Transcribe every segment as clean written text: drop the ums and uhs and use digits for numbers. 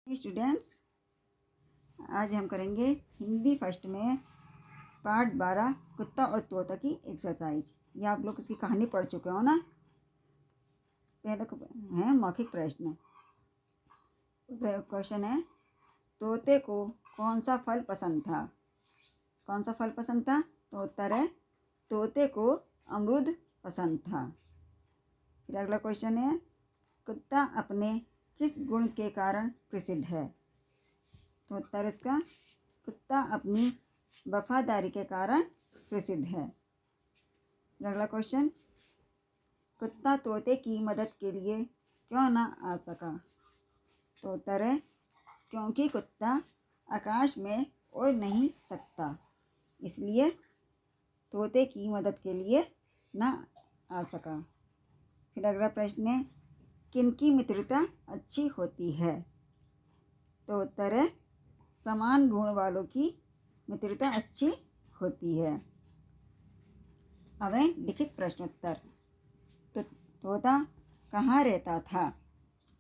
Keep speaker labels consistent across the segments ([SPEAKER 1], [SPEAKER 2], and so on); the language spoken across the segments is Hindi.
[SPEAKER 1] स्टूडेंट्स, आज हम करेंगे हिंदी फर्स्ट में पार्ट 12 कुत्ता और तोता की एक्सरसाइज। ये आप लोग इसकी कहानी पढ़ चुके हो ना। पहले है मौखिक प्रश्न। क्वेश्चन है, तोते को कौन सा फल पसंद था? कौन सा फल पसंद था? तो उत्तर है तोते को अमरूद पसंद था। फिर अगला क्वेश्चन है, कुत्ता अपने किस गुण के कारण प्रसिद्ध है? तो उत्तर इसका कुत्ता अपनी वफादारी के कारण प्रसिद्ध है। अगला क्वेश्चन, कुत्ता तोते की मदद के लिए क्यों ना आ सका? तो उत्तर है क्योंकि कुत्ता आकाश में उड़ नहीं सकता, इसलिए तोते की मदद के लिए ना आ सका। फिर अगला प्रश्न है, किनकी मित्रता अच्छी होती है? तो उत्तर है समान गुण वालों की मित्रता अच्छी होती है। अब है लिखित प्रश्नोत्तर। तो तोता कहाँ रहता था?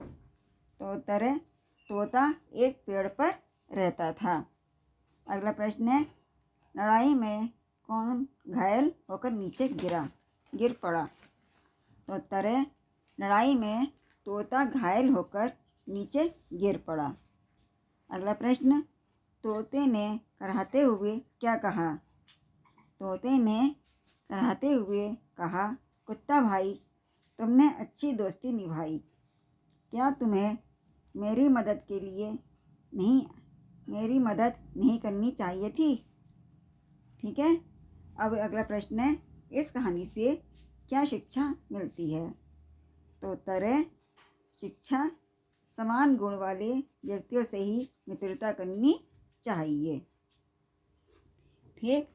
[SPEAKER 1] तो उत्तर है तोता एक पेड़ पर रहता था। अगला प्रश्न है, लड़ाई में कौन घायल होकर नीचे गिर पड़ा? तो उत्तर है लड़ाई में तोता घायल होकर नीचे गिर पड़ा। अगला प्रश्न, तोते ने कराहते हुए क्या कहा? तोते ने कराहते हुए कहा, कुत्ता भाई तुमने अच्छी दोस्ती निभाई, क्या तुम्हें मेरी मदद नहीं करनी चाहिए थी? ठीक है। अब अगला प्रश्न है, इस कहानी से क्या शिक्षा मिलती है? तो उत्तर है शिक्षा समान गुण वाले व्यक्तियों से ही मित्रता करनी चाहिए। ठीक,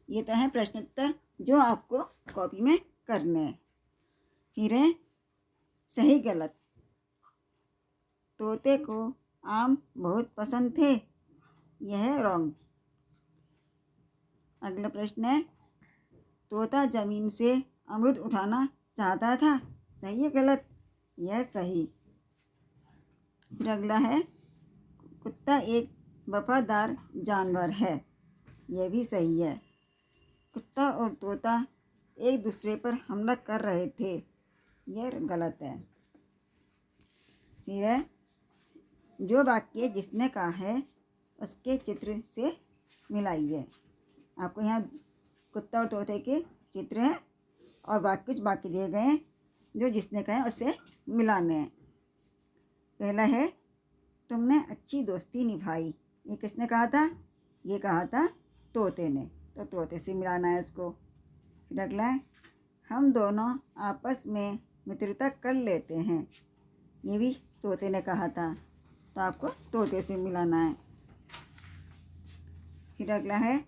[SPEAKER 1] ये तो है प्रश्नोत्तर जो आपको कॉपी में करने हैं। फिर है सही गलत। तोते को आम बहुत पसंद थे, यह रॉन्ग। अगला प्रश्न है, तोता जमीन से अमरूद उठाना चाहता था, सही है गलत? यह सही। फिर अगला है, कुत्ता एक वफादार जानवर है, यह भी सही है। कुत्ता और तोता एक दूसरे पर हमला कर रहे थे, यह गलत है। फिर है, जो वाक्य जिसने कहा है उसके चित्र से मिलाइए। आपको यहाँ कुत्ता और तोते के चित्र हैं और कुछ वाक्य दिए गए हैं जो जिसने कहा है उससे मिलाने हैं। पहला है, तुमने अच्छी दोस्ती निभाई, ये किसने कहा था? ये कहा था तोते ने, तो तोते से मिलाना है इसको। फिर अगला है, हम दोनों आपस में मित्रता कर लेते हैं, ये भी तोते ने कहा था, तो आपको तोते से मिलाना है। फिर अगला है,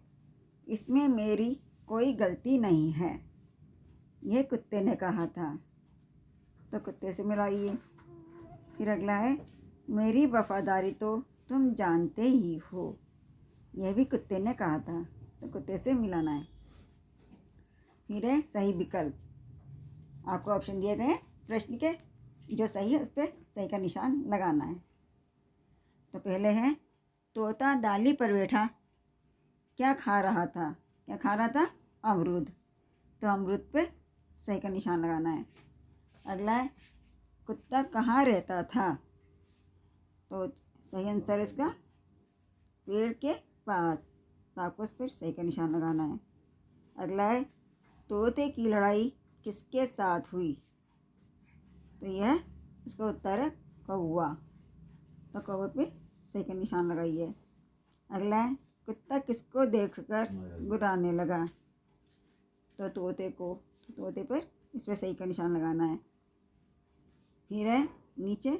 [SPEAKER 1] इसमें मेरी कोई गलती नहीं है, यह कुत्ते ने कहा था, तो कुत्ते से मिलाइए। फिर अगला है, मेरी वफादारी तो तुम जानते ही हो, यह भी कुत्ते ने कहा था, तो कुत्ते से मिलाना है। फिर है सही विकल्प। आपको ऑप्शन दिए गए प्रश्न के, जो सही है उस पर सही का निशान लगाना है। तो पहले है, तोता डाली पर बैठा क्या खा रहा था? क्या खा रहा था? अमरूद, तो अमरूद पे सही का निशान लगाना है। अगला है, कुत्ता कहाँ रहता था? तो सही आंसर इसका पेड़ के पास, तो आपको उस पर सही का निशान लगाना है। अगला है, तोते की लड़ाई किसके साथ हुई? तो यह इसका उत्तर है कौवा, तो कौवे पे सही का निशान लगाइए। अगला है, कुत्ता किसको देखकर गुर्राने लगा? तो तोते को, तो तोते पर इस पर सही का निशान लगाना है। फिर है नीचे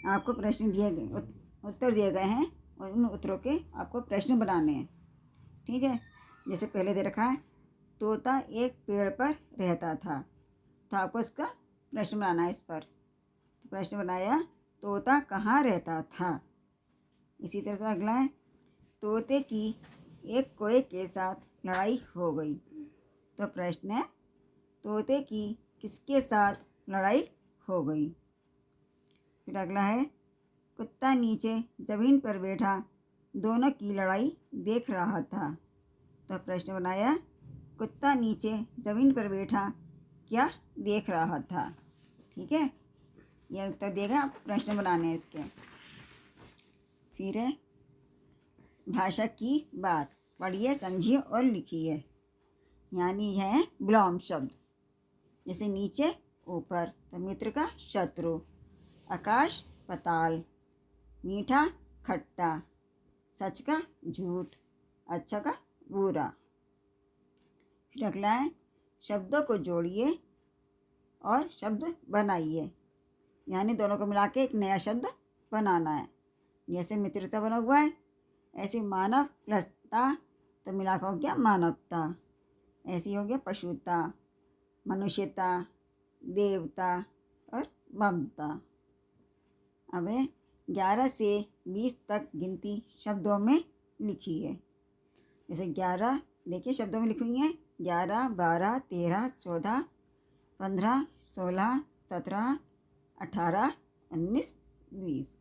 [SPEAKER 1] आपको प्रश्न दिए गए, उत्तर दिए गए हैं और उन उत्तरों के आपको प्रश्न बनाने हैं। ठीक है, जैसे पहले दे रखा है, तोता एक पेड़ पर रहता था, तो आपको इसका प्रश्न बनाना है। इस पर तो प्रश्न बनाया, तोता कहाँ रहता था? इसी तरह से अगला है, तोते की एक कोए के साथ लड़ाई हो गई, तो प्रश्न है तोते की किसके साथ लड़ाई हो गई? फिर अगला है, कुत्ता नीचे ज़मीन पर बैठा दोनों की लड़ाई देख रहा था। तो प्रश्न बनाया, कुत्ता नीचे ज़मीन पर बैठा क्या देख रहा था। ठीक है, यह उत्तर देगा। प्रश्न बनाने इसके। फिर है भाषा की बात, पढ़िए, समझिए और लिखिए। यानी है विलोम शब्द, जैसे नीचे ऊपर, तो मित्र का शत्रु, आकाश पाताल, मीठा खट्टा, सच का झूठ, अच्छा का बुरा। फिर अगला है शब्दों को जोड़िए और शब्द बनाइए। यानी दोनों को मिला के एक नया शब्द बनाना है। जैसे मित्रता बना हुआ है, ऐसे मानव प्लस ता, तो मिला के हो गया मानवता। ऐसे ही हो गया पशुता, मनुष्यता, देवता और ममता। अब 11 से 20 तक गिनती शब्दों में लिखी है। जैसे 11 देखिए शब्दों में लिखी हुई है, 11, 12, 13, 14, 15, 16, 17, 18, 19, 20।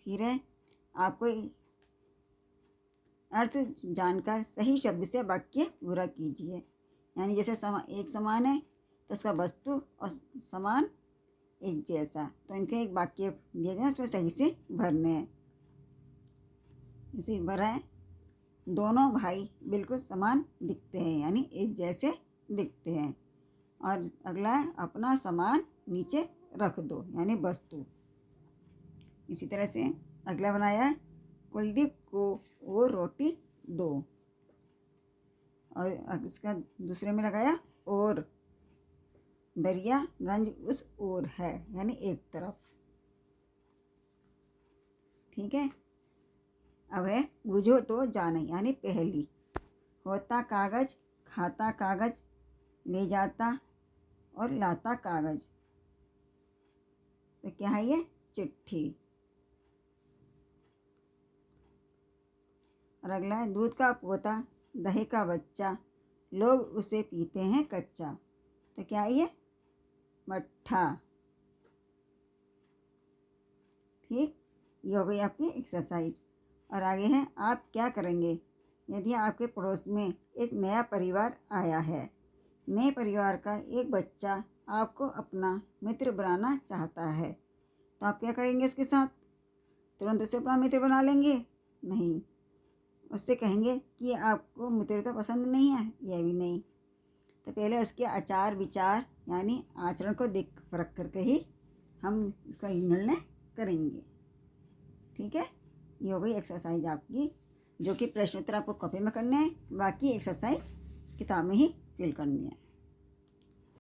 [SPEAKER 1] फिर है आपको अर्थ जानकर सही शब्द से वाक्य पूरा कीजिए। यानी जैसे एक समान है तो उसका वस्तु और समान एक जैसा, तो इनके एक वाक्य दिए गए, उसमें सही से भरने हैं। जैसे भरा है, दोनों भाई बिल्कुल समान दिखते हैं, यानी एक जैसे दिखते हैं। और अगला है अपना सामान नीचे रख दो, यानी वस्तु। इसी तरह से अगला बनाया है, कुलदीप को वो रोटी दो, और इसका दूसरे में लगाया और, दरिया गंज उस ओर है, यानी एक तरफ। ठीक है। अब है बुझो तो जाने, यानी पहली, होता कागज, खाता कागज, ले जाता और लाता कागज, तो क्या है ये, चिट्ठी। और अगला है दूध का पोता, दही का बच्चा, लोग उसे पीते हैं कच्चा, तो क्या है ये, मट्ठा। ठीक, ये हो गई आपकी एक्सरसाइज। और आगे है आप क्या करेंगे यदि आपके पड़ोस में एक नया परिवार आया है। नए परिवार का एक बच्चा आपको अपना मित्र बनाना चाहता है, तो आप क्या करेंगे उसके साथ? तुरंत उसे अपना मित्र बना लेंगे? नहीं, उससे कहेंगे कि आपको मित्रता पसंद नहीं है, यह भी नहीं। तो पहले उसके आचार विचार यानी आचरण को देख परख करके ही हम इसका निर्णय करेंगे। ठीक है, ये हो गई एक्सरसाइज आपकी, जो कि प्रश्नोत्तर आपको कॉपी में करने हैं, बाकी एक्सरसाइज किताब में ही फिल करनी है।